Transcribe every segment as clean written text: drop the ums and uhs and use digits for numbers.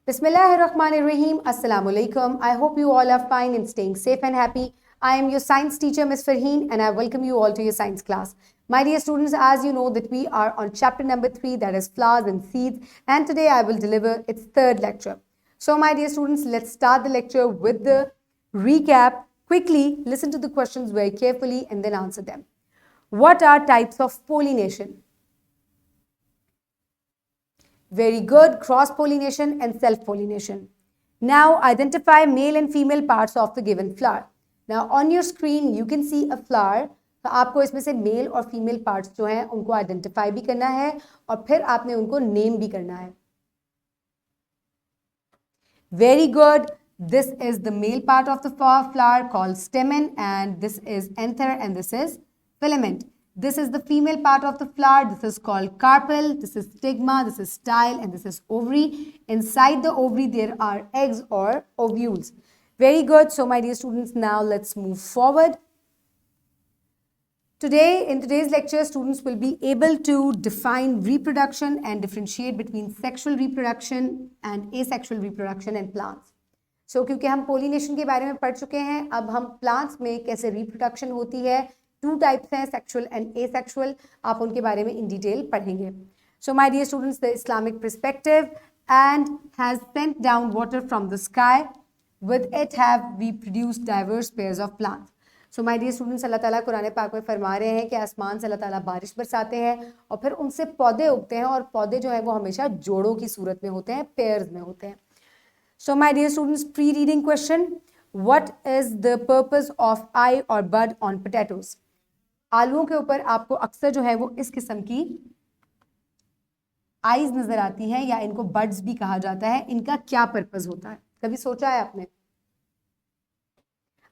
Bismillahirrahmanirrahim. Assalamu alaikum. I hope you all are fine and staying safe and happy. I am your science teacher, Ms. Farheen, and I welcome you all to your science class. My dear students, as you know that we are on chapter number 3, that is flowers and seeds, and today I will deliver its third lecture. So my dear students, let's start the lecture with the recap. Quickly listen to the questions very carefully and then answer them. What are types of pollination? Very good. Cross-pollination and self-pollination. Now identify male and female parts of the given flower. Now on your screen you can see a flower. तो आपको इसमें से mail और female parts जो हैं उनको identify भी करना है और फिर आपने उनको नेम भी करना है. Very good. This is the male part of the flower called stamen, and this is anther, and this is filament. This is the female part of the flower. This is called carpel. This is stigma. This is style, and this is ovary. Inside the ovary, there are eggs or ovules. Very good. So, my dear students, now let's move forward. Today, in today's lecture, students will be able to define reproduction and differentiate between sexual reproduction and asexual reproduction in plants. So, क्योंकि हम pollination के बारे में पढ़ चुके हैं, अब हम plants में कैसे reproduction होती है, two types हैं, sexual and asexual, आप उनके बारे में in detail पढ़ेंगे. So, my dear students, the Islamic perspective and has sent down water from the sky. With it have we produced diverse pairs of plants. So, my dear students, अल्लाह ताला कुरान पाक में फरमा रहे हैं कि आसमान से अल्लाह ताला बारिश बरसाते हैं और फिर उनसे पौधे उगते हैं और पौधे जो है वो हमेशा जोड़ों की सूरत में होते हैं, पेयर्स में होते हैं. So, my dear students, pre-reading question. What is the purpose of eye or bud on potatoes? आलूओं के ऊपर आपको अक्सर जो है वो इस किस्म की आईज नजर आती हैं या इनको बड्स भी कहा जाता है. इनका क्या पर्पस होता है, कभी सोचा है आपने?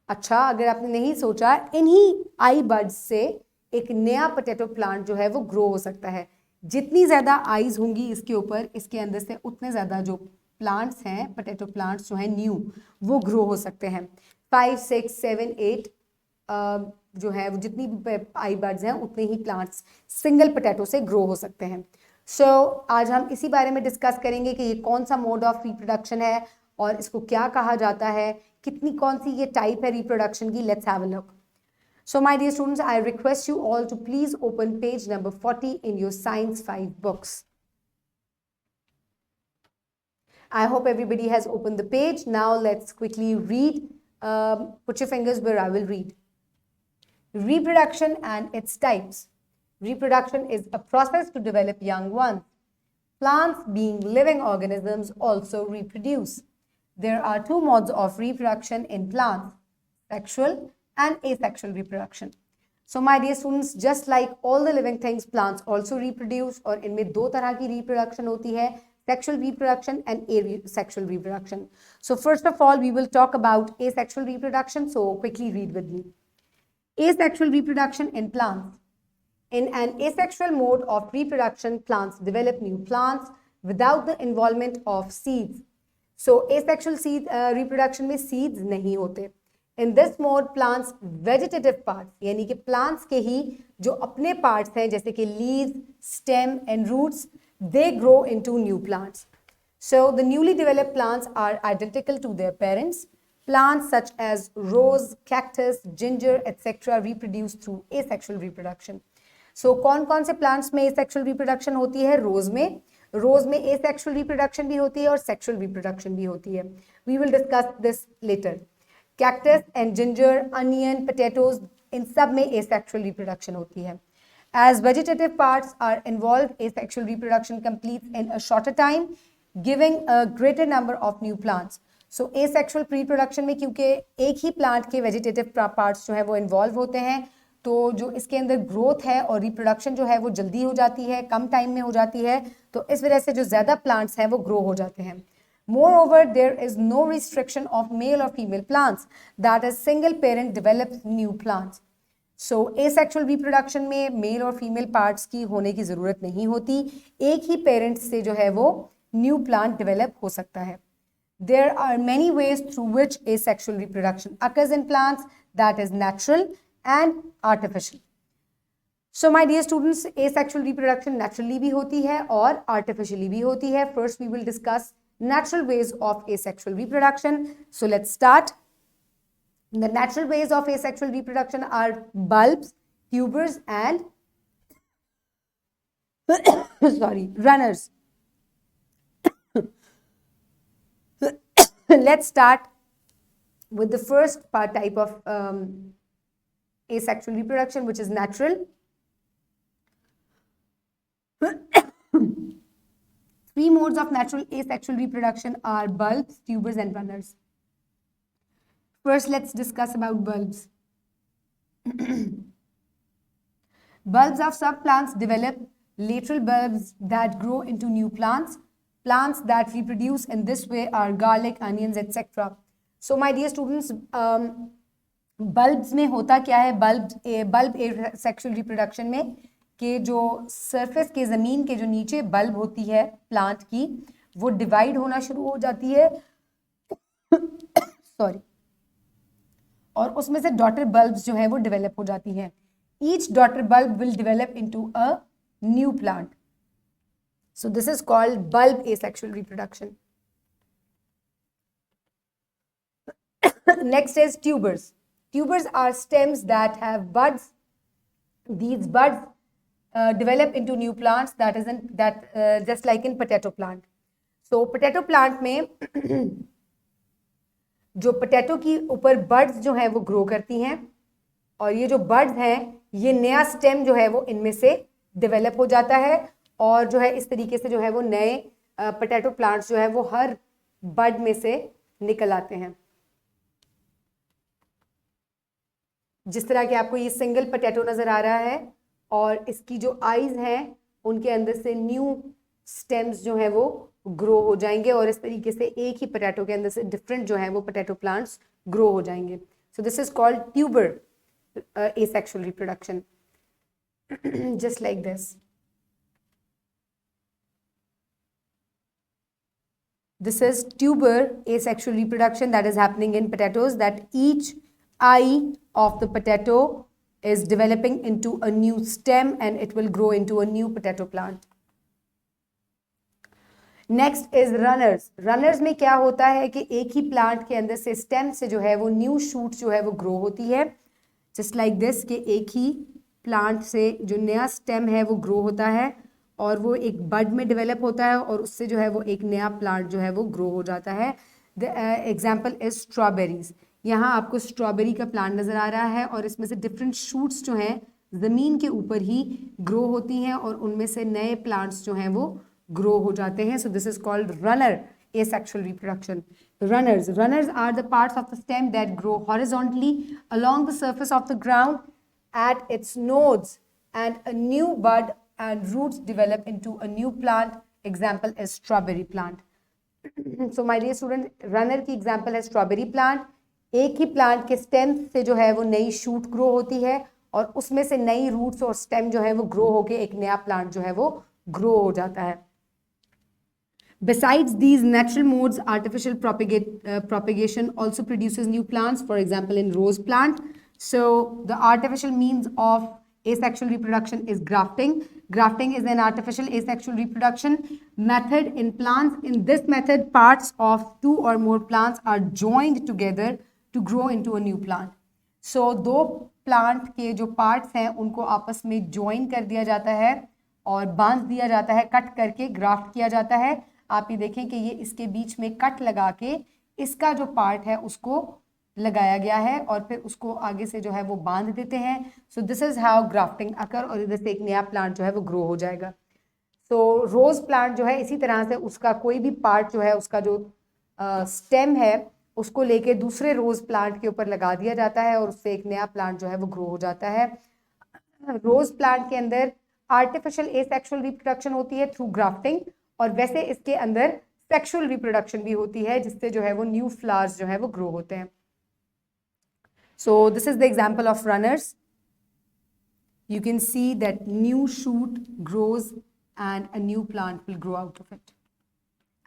अच्छा, अगर आपने नहीं सोचा, इन्हीं आई बड्स से एक नया पोटैटो प्लांट जो है वो ग्रो हो सकता है. जितनी ज़्यादा आईज होंगी इसके ऊपर, इसके अंदर से उतने ज़्यादा जो प्लांट्स हैं, पोटैटो प्लांट्स जो हैं न्यू, वो ग्रो हो सकते हैं. 5, 6, 7, 8 जो है वो जितनी भी आई बड्स हैं उतने ही प्लांट्स सिंगल पोटैटो से ग्रो हो सकते हैं. सो आज हम इसी बारे में डिस्कस करेंगे कि ये कौन सा मोड ऑफ रिप्रोडक्शन है और इसको क्या कहा जाता है, कितनी कौन सी ये टाइप है रिप्रोडक्शन की. Let's have a look. So my dear students, I request you all to please open page number 40 in your Science 5 books. I hope everybody has opened the page. Now let's quickly read. Put your fingers where I will read. Reproduction and its types. Reproduction is a process to develop young ones. Plants, being living organisms, also reproduce. There are two modes of reproduction in plants, sexual and asexual reproduction. So my dear students, just like all the living things, plants also reproduce और इनमें दो तरह की reproduction होती है, sexual reproduction and asexual reproduction. So first of all, we will talk about asexual reproduction. So quickly read with me. Asexual reproduction in plants. In an asexual mode of reproduction, plants develop new plants without the involvement of seeds. So asexual seed reproduction में seeds नहीं होते. In this mode, plants vegetative parts, यानी कि plants के ही जो अपने parts हैं जैसे कि leaves, stem and roots, they grow into new plants. So the newly developed plants are identical to their parents. Plants such as rose, cactus, ginger, etc. reproduce through asexual reproduction. So कौन-कौन से plants में asexual reproduction होती है? रोज में asexual reproduction भी होती है और sexual reproduction भी होती है. We will discuss this later. Cactus and ginger, onion, potatoes, इन सब में asexual reproduction होती है. As vegetative parts are involved, asexual reproduction completes in a shorter time, giving a greater number of new plants. So asexual reproduction में क्योंकि एक ही plant के vegetative parts जो है वो involve होते हैं, तो जो इसके अंदर ग्रोथ है और रिप्रोडक्शन जो है वो जल्दी हो जाती है, कम टाइम में हो जाती है, तो इस वजह से जो ज़्यादा प्लांट्स हैं वो ग्रो हो जाते हैं. Moreover, there is no restriction of male or female plants, that is single parent develops new plants. So asexual reproduction में मेल और फीमेल पार्ट्स की होने की ज़रूरत नहीं होती, एक ही पेरेंट से जो है वो न्यू प्लांट डेवलप हो सकता है. There are many ways through which asexual reproduction occurs in plants, that is natural and artificial. So my dear students, asexual reproduction naturally भी होती है और artificially भी होती है. First we will discuss natural ways of asexual reproduction. So let's start. The natural ways of asexual reproduction are bulbs, tubers, and sorry, runners. Let's start with the first type of asexual reproduction, which is natural. Three modes of natural asexual reproduction are bulbs, tubers, and runners. First, let's discuss about bulbs. Bulbs of some plants develop lateral bulbs that grow into new plants. Plants that reproduce in this way are garlic, onions, etc. So, my dear students, bulbs में होता क्या है? bulb asexual reproduction में कि जो surface के ज़मीन के जो नीचे बल्ब होती है प्लांट की वो डिवाइड होना शुरू हो जाती है सॉरी और उसमें से डॉटर बल्ब्स जो है वो डेवलप हो जाती हैं. Each daughter bulb will develop into a new plant. So this is called bulb asexual reproduction. Next is tubers. Tubers are stems that have buds. These buds develop into new plants just like in potato plant. So potato plant में जो potato की ऊपर birds जो है वो grow करती हैं और ये जो बर्ड्स हैं ये नया स्टेम जो है वो इनमें से डेवलप हो जाता है और जो है इस तरीके से जो है वो नए पोटैटो प्लांट्स जो है वो हर बर्ड में से निकल आते हैं. जिस तरह के आपको ये सिंगल पोटैटो नज़र आ रहा है और इसकी जो आईज हैं उनके अंदर से न्यू स्टेम्स जो है वो ग्रो हो जाएंगे और इस तरीके से एक ही पोटैटो के अंदर से डिफरेंट जो है वो पोटैटो प्लांट्स ग्रो हो जाएंगे. सो this is called tuber asexual reproduction. Just like this. This is tuber asexual reproduction that is happening in potatoes, that each eye of the potato is developing into a new stem and it will grow into a new potato plant. Next is runners. Runners में क्या होता है कि एक ही plant के अंदर से stem से जो है वो न्यू शूट जो है वो ग्रो होती है. जस्ट लाइक दिस कि एक ही प्लांट से जो नया स्टेम है वो ग्रो होता है और वो एक बड में डेवलप होता है और उससे जो है वो एक नया प्लांट जो है वो ग्रो हो जाता है. The example is strawberries. यहाँ आपको स्ट्रॉबेरी का प्लांट नज़र आ रहा है और इसमें से डिफरेंट शूट्स जो हैं ज़मीन के ऊपर ही ग्रो होती हैं और उनमें से नए प्लांट्स जो हैं वो ग्रो हो जाते हैं. So this is called runner asexual reproduction. Runners are the parts of the stem that grow horizontally along the surface of the ground at its nodes and a new bud and roots develop into a new plant. Example is strawberry plant. So my dear student, runner की example है strawberry plant. एक ही plant के stem से जो है वो नई shoot grow होती है और उसमें से नई roots और stem जो है वो grow होके एक नया plant जो है वो grow हो जाता है. Besides these natural modes, artificial propagation also produces new plants, for example in rose plant. So the artificial means of asexual reproduction is grafting. Grafting is an artificial asexual reproduction method in plants. In this method, parts of two or more plants are joined together to grow into a new plant. So दो plant के जो parts हैं उनको आपस में join कर दिया जाता है और बांध दिया जाता है, कट करके graft किया जाता है. आप ये देखें कि ये इसके बीच में कट लगा के इसका जो पार्ट है उसको लगाया गया है और फिर उसको आगे से जो है वो बांध देते हैं. So this is how grafting occur और इधर से एक नया प्लांट जो है वो ग्रो हो जाएगा. सो रोज प्लांट जो है इसी तरह से उसका कोई भी पार्ट जो है उसका जो स्टेम है उसको लेके दूसरे रोज प्लांट के ऊपर लगा दिया जाता है और उससे एक नया प्लांट जो है वो ग्रो हो जाता है. रोज प्लांट के अंदर आर्टिफिशियल एसेक्सुअल रिप्रोडक्शन होती है थ्रू ग्राफ्टिंग और वैसे इसके अंदर सेक्सुअल रिप्रोडक्शन भी होती है जिससे जो है वो न्यू फ्लावर्स जो है वो ग्रो होते हैं. So this is the example of runners. You can see that new shoot grows and a new plant will grow out of it.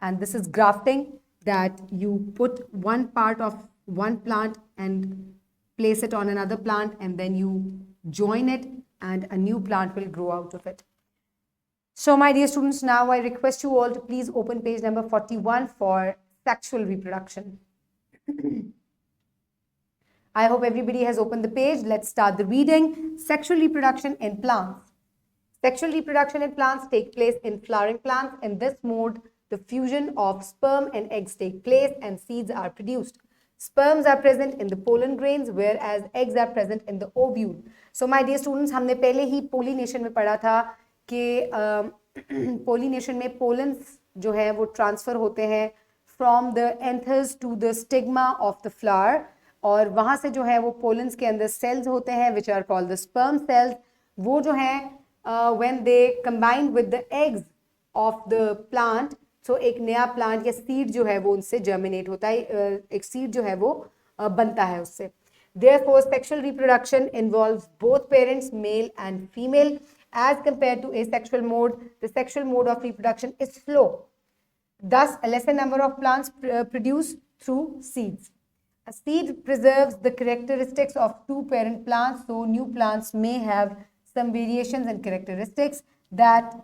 And this is grafting, that you put one part of one plant and place it on another plant and then you join it and a new plant will grow out of it. So my dear students, now I request you all to please open page number 41 for sexual reproduction. I hope everybody has opened the page. Let's start the reading. Sexual reproduction in plants. Sexual reproduction in plants take place in flowering plants. In this mode, the fusion of sperm and eggs take place and seeds are produced. Sperms are present in the pollen grains, whereas eggs are present in the ovule. So my dear students, हमने पहले ही pollination में पढ़ा था कि pollination में pollens जो है वो transfer होते हैं from the anthers to the stigma of the flower, और वहाँ से जो है वो pollens के अंदर cells होते हैं which are called the sperm cells. वो जो हैं when they combine with the eggs of the plant, so एक नया plant या seed जो है वो उनसे germinate होता है, एक seed जो है वो बनता है उससे. Therefore, sexual reproduction involves both parents, male and female. As compared to asexual mode, the sexual mode of reproduction is slow. Thus, a lesser number of plants produce through seeds. A seed preserves the characteristics of two parent plants, so new plants may have some variations and characteristics that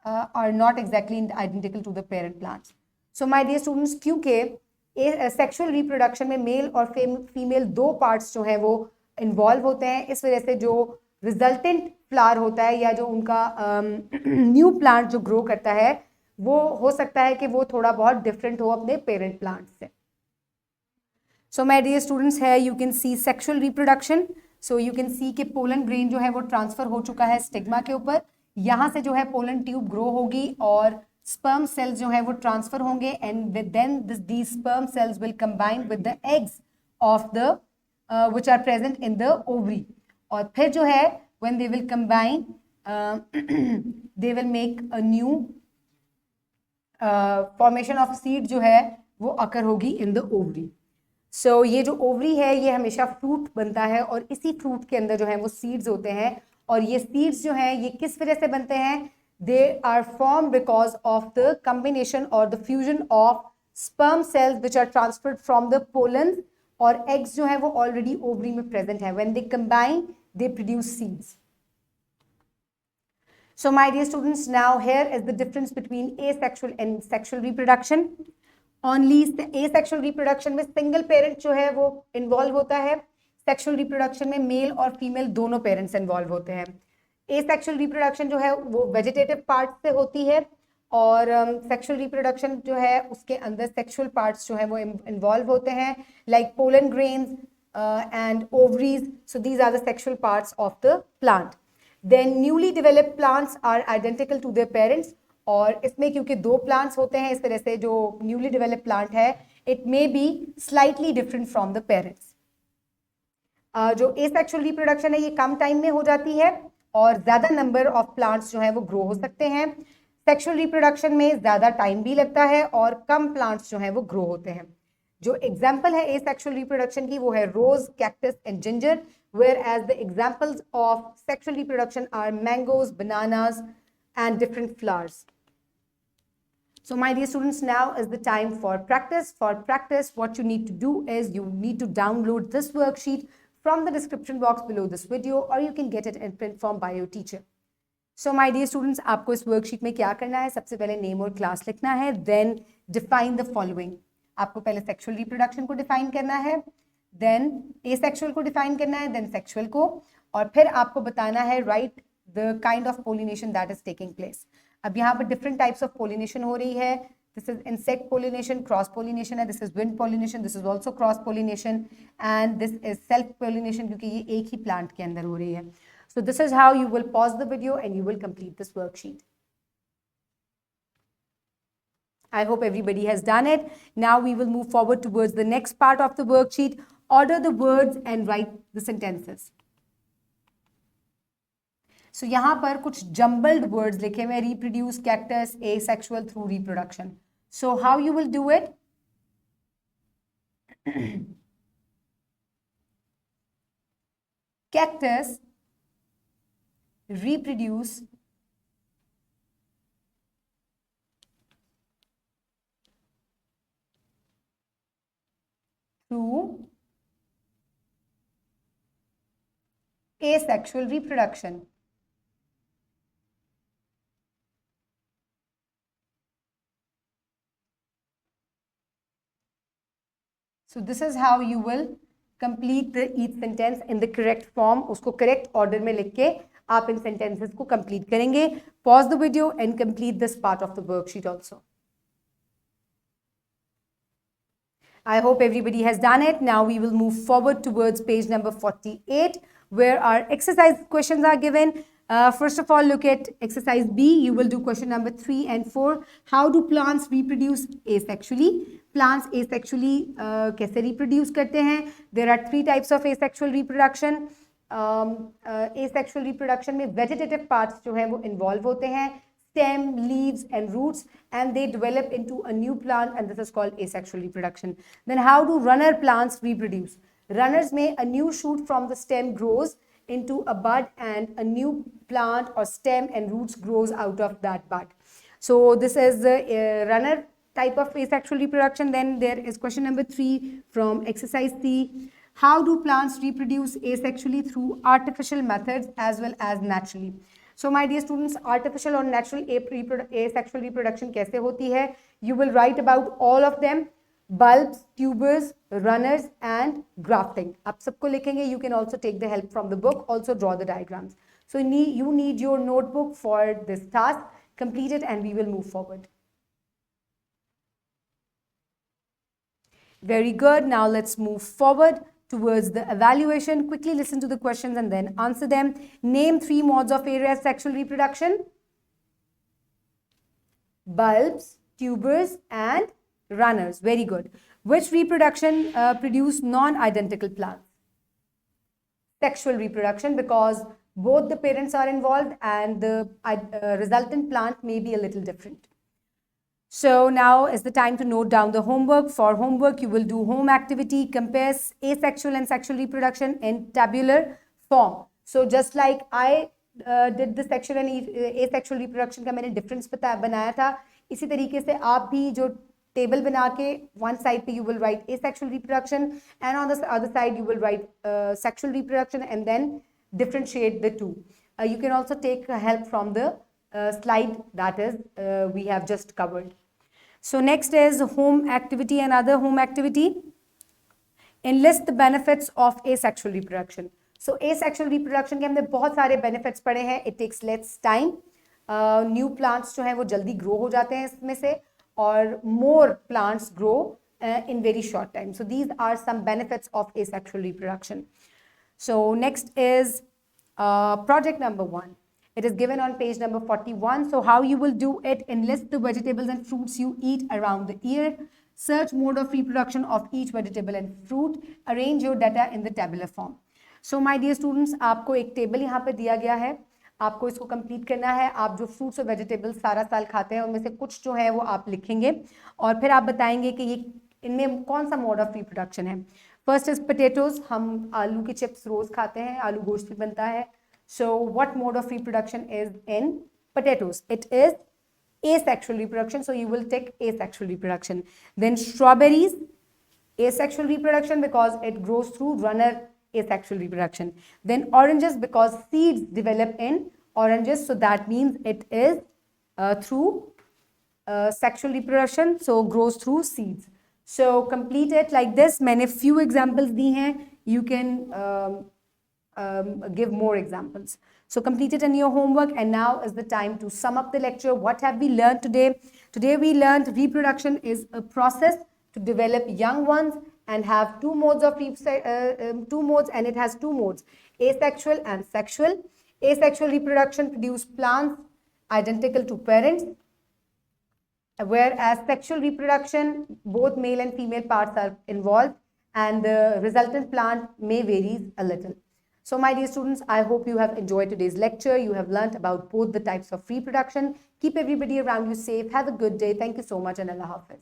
are not exactly identical to the parent plants. So my dear students, क्योंकि sexual reproduction में mail और female दो parts जो हैं वो involve होते हैं, इस वजह से जो रिजल्टेंट फ्लावर होता है या जो उनका न्यू प्लांट जो ग्रो करता है वो हो सकता है कि वो थोड़ा बहुत डिफरेंट हो अपने पेरेंट प्लांट से. सो माय डियर स्टूडेंट्स, है you can see sexual reproduction. So you can see कि पोलन ग्रेन जो है वो ट्रांसफर हो चुका है स्टिग्मा के ऊपर. यहाँ से जो है पोलन ट्यूब ग्रो होगी और sperm cells जो है वो ट्रांसफर होंगे and then these sperm cells will combine with the eggs of the which are present in the ovary. और फिर जो है when they will combine they will make a new formation of seed जो है वो occur होगी in the ovary. So ये जो ovary है ये हमेशा fruit बनता है और इसी fruit के अंदर जो है वो seeds होते हैं, और ये seeds जो है ये किस वजह से बनते हैं? They are formed because of the combination or the fusion of sperm cells which are transferred from the pollen, और eggs जो है वो already ovary में present है. When they combine, they produce seeds. So my dear students, now here is the difference between asexual and sexual reproduction. Only asexual reproduction में single parent जो है वो involve होता है. Sexual reproduction में male और female दोनों parents involve होते हैं. एसेक्सुअल रिप्रोडक्शन जो है वो वेजिटेटिव पार्ट से होती है, और सेक्सुअल रिप्रोडक्शन जो है उसके अंदर सेक्सुअल पार्ट्स जो है वो इन्वॉल्व होते हैं, like pollen grains and ovaries. So these are the sexual parts of the plant. Then newly developed plants are identical to their parents, और इसमें क्योंकि दो प्लांट्स होते हैं इस तरह से जो न्यूली डेवलप्ड प्लांट है it may be slightly different from the parents. जो एसेक्सुअल रिप्रोडक्शन है ये कम टाइम में हो जाती है और ज्यादा नंबर ऑफ प्लांट्स जो है वो ग्रो हो सकते हैं. सेक्सुअल रिप्रोडक्शन में ज्यादा टाइम भी लगता है और कम प्लांट्स जो है वो ग्रो होते हैं. जो एग्जांपल है एसेक्सुअल रिप्रोडक्शन की वो है rose, cactus and ginger, whereas the examples of sexual reproduction are mangoes, bananas and different flowers. So my dear students, now is the time for practice. For practice, what you need to do is you need to download this worksheet from the description box below this video, or you can get it in print form by your teacher. So my dear students, आपको इस worksheet में क्या करना है? सबसे पहले name और class लिखना है, then define the following. आपको पहले sexual reproduction को define करना है, then asexual को define करना है, then sexual को, और फिर आपको बताना है write the kind of pollination that is taking place. अब यहाँ पर different types of pollination हो रही है. This is insect pollination, cross pollination है, this is wind pollination, this is also cross pollination, and this is self pollination क्योंकि ये एक ही plant के अंदर हो रही है. So this is how you will pause the video and you will complete this worksheet. I hope everybody has done it. Now we will move forward towards the next part of the worksheet. Order the words and write the sentences. So यहाँ पर कुछ jumbled words लिखे हुए, reproduce, cactus, asexual through reproduction. So how you will do it? Cactus reproduce through asexual reproduction. So this is how you will complete the each sentence in the correct form. उसको correct order में लिख के आप इन sentences को complete करेंगे. Pause the video and complete this part of the worksheet also. I hope everybody has done it. Now we will move forward towards page number 48, where our exercise questions are given. First of all, look at exercise B. You will do question number 3 and 4. How do plants reproduce asexually? Plants asexually कैसे reproduce करते हैं? There are 3 types of asexual reproduction. Asexual reproduction में vegetative parts जो हैं वो involve होते हैं. Stem, leaves and roots, and they develop into a new plant, and this is called asexual reproduction. Then how do runner plants reproduce? Runners में a new shoot from the stem grows into a bud, and a new plant or stem and roots grows out of that bud. So this is the runner type of asexual reproduction. Then there is question number 3 from exercise C. How do plants reproduce asexually through artificial methods as well as naturally? So my dear students, artificial और natural asexual reproduction कैसे होती है? You will write about all of them: bulbs, tubers, runners and grafting. आप सबको लिखेंगे. You can also take the help from the book. Also draw the diagrams. So you need your notebook for this task. Complete it and we will move forward. Very good. Now let's move forward towards the evaluation. Quickly listen to the questions and then answer them. Name 3 modes of asexual reproduction: bulbs, tubers and runners. Very good. Which reproduction produce non-identical plants? Sexual reproduction, because both the parents are involved and the resultant plant may be a little different. So now is the time to note down the homework. For homework, you will do home activity, compare asexual and sexual reproduction in tabular form. So just like I did the sexual and asexual reproduction का मैंने difference बनाया था, इसी तरीके से आप भी जो table बना के one side पे you will write asexual reproduction and on the other side you will write sexual reproduction and then differentiate the two. You can also take help from the slide that is we have just covered. So next is home activity and other home activity. Enlist the benefits of asexual reproduction. So asexual reproduction के हमने बहुत सारे benefits पढ़े हैं. It takes less time. New plants जो हैं वो जल्दी grow हो जाते हैं इसमें से, और more plants grow in very short time. So these are some benefits of asexual reproduction. So next is project number 1. It is given on page number 41. So how you will do it: enlist the vegetables and fruits you eat around the year. Search mode of reproduction of each vegetable and fruit. Arrange your data in the tabular form. So my dear students, आपको एक table यहाँ पे दिया गया है. आपको इसको complete करना है. आप जो fruits और vegetables सारा साल खाते हैं उनमें से कुछ जो है वो आप लिखेंगे और फिर आप बताएंगे कि ये इनमें कौन सा mode of reproduction है. First is potatoes. हम आलू के chips रोज खाते हैं. आलू गोश्त भी बनता है. So what mode of reproduction is in potatoes? It is asexual reproduction. So you will take asexual reproduction. Then strawberries, asexual reproduction because it grows through runner asexual reproduction. Then oranges, because seeds develop in oranges. So that means it is through sexual reproduction. So grows through seeds. So complete it like this. मैंने few examples दी हैं. You can give more examples. So complete it in your homework, and now is the time to sum up the lecture. What have we learned today? Today we learned reproduction is a process to develop young ones and have two modes of and it has 2 modes: asexual and sexual. Asexual reproduction produce plants identical to parents, whereas sexual reproduction both male and female parts are involved and the resultant plant may vary a little. So my dear students, I hope you have enjoyed today's lecture. You have learnt about both the types of reproduction. Keep everybody around you safe. Have a good day. Thank you so much and Allah Hafiz.